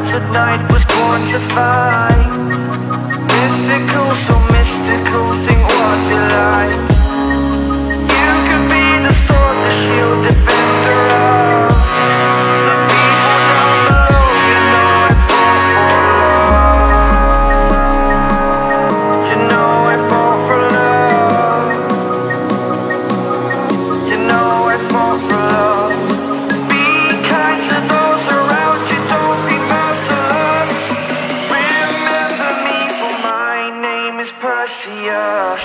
clouds at night was born to find. Mythical, so mystical, think what you like. You could be the sword, the shield, defender of the people down below. You know I fought for love. You know I fought for love. You know I fought for love. Be kind to those around you, don't be merciless. Remember me, for my name is Perseus.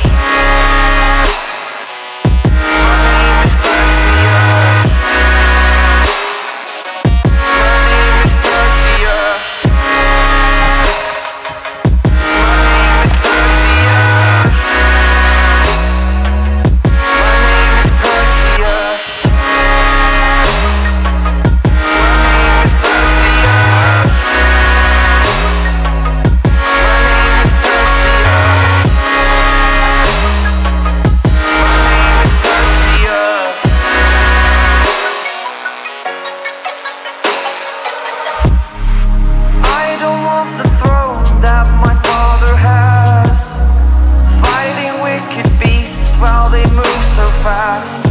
While they move so fast,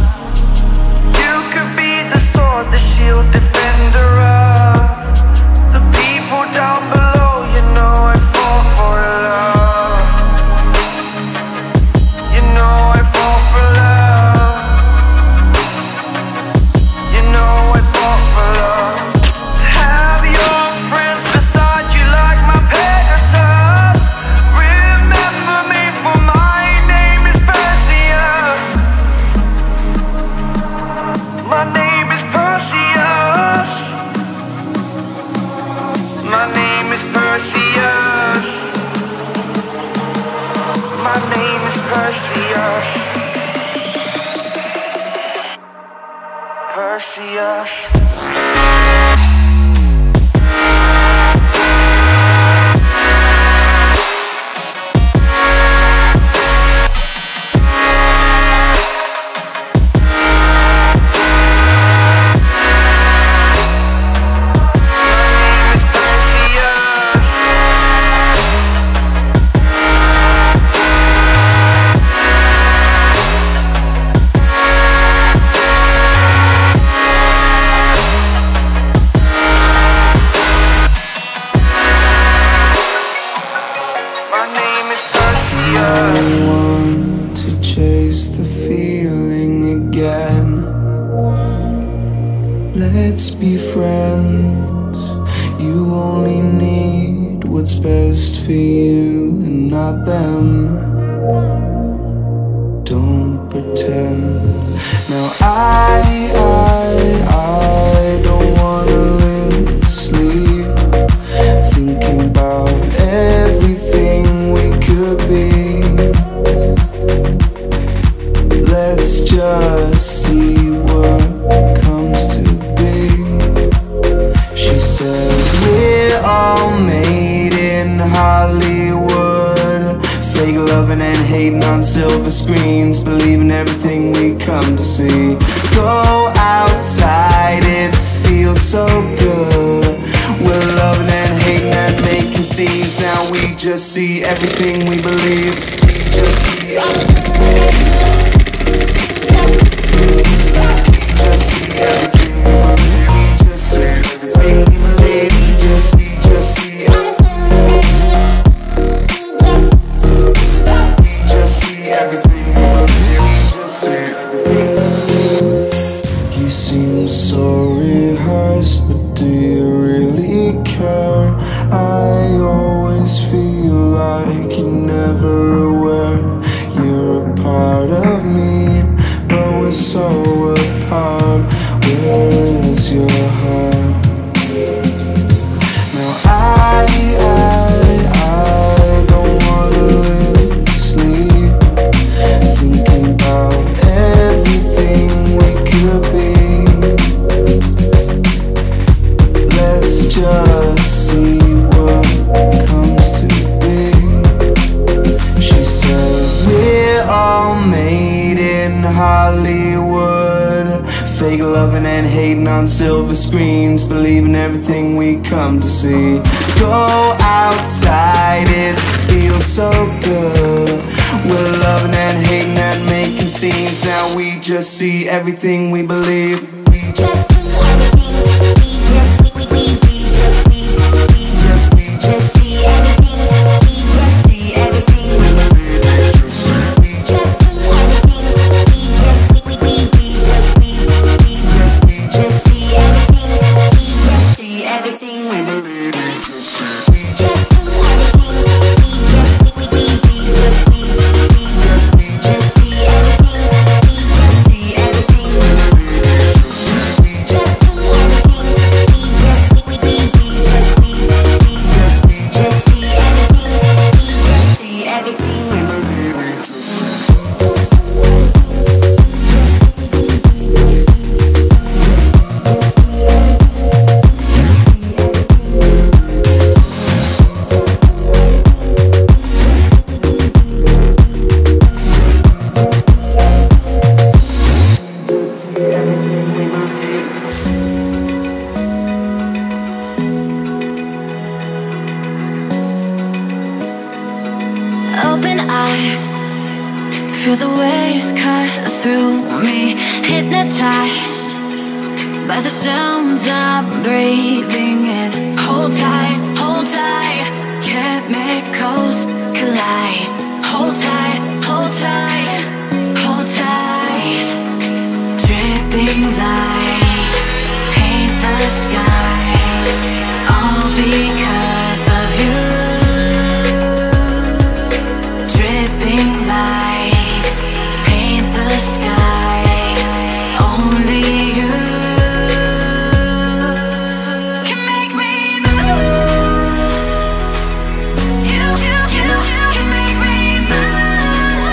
you could be the sword, the shield, defender of the people down below. You know I fought for love. You know I fought for love. You know I fought for love. Have your friends beside you like my Pegasus. Remember me, for my name is Perseus. My name is Perseus. My name is Perseus. My name is Perseus. Perseus. I want to chase the feeling again. Let's be friends. You only need what's best for you and not them. Don't pretend. Now I don't wanna lose sleep thinking about everything we could be. Let's just see what comes to be. She said we're all made in Hollywood, fake loving and hating on silver screens, believing everything we come to see. Go outside, it feels so good. We're loving and hating and making scenes. Now we just see everything we believe. We just see everything. Just see everything we believe. We just see everything we believe. We just see everything. We just see everything we believe. We just see everything. You seem so rehearsed, but do you really care? I always feel like you're never aware. You're a part of Fake loving and hating on silver screens, believing everything we come to see. Go outside, it feels so good. We're loving and hating and making scenes. Now we just see everything we believe. We just see everything. We just see everything. We just see everything. We just see everything. We just see everything. We just see everything. We just see everything. We believe. We just see Open eye, feel the waves cut through me. Hypnotized by the sounds I'm breathing in. Hold tight, hold tight. Chemicals collide. Hold tight, hold tight, hold tight. Dripping lights paint the skies, all because of you. Dripping lights paint the skies, only you can make me move. You can make me move.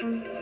Mm-hmm.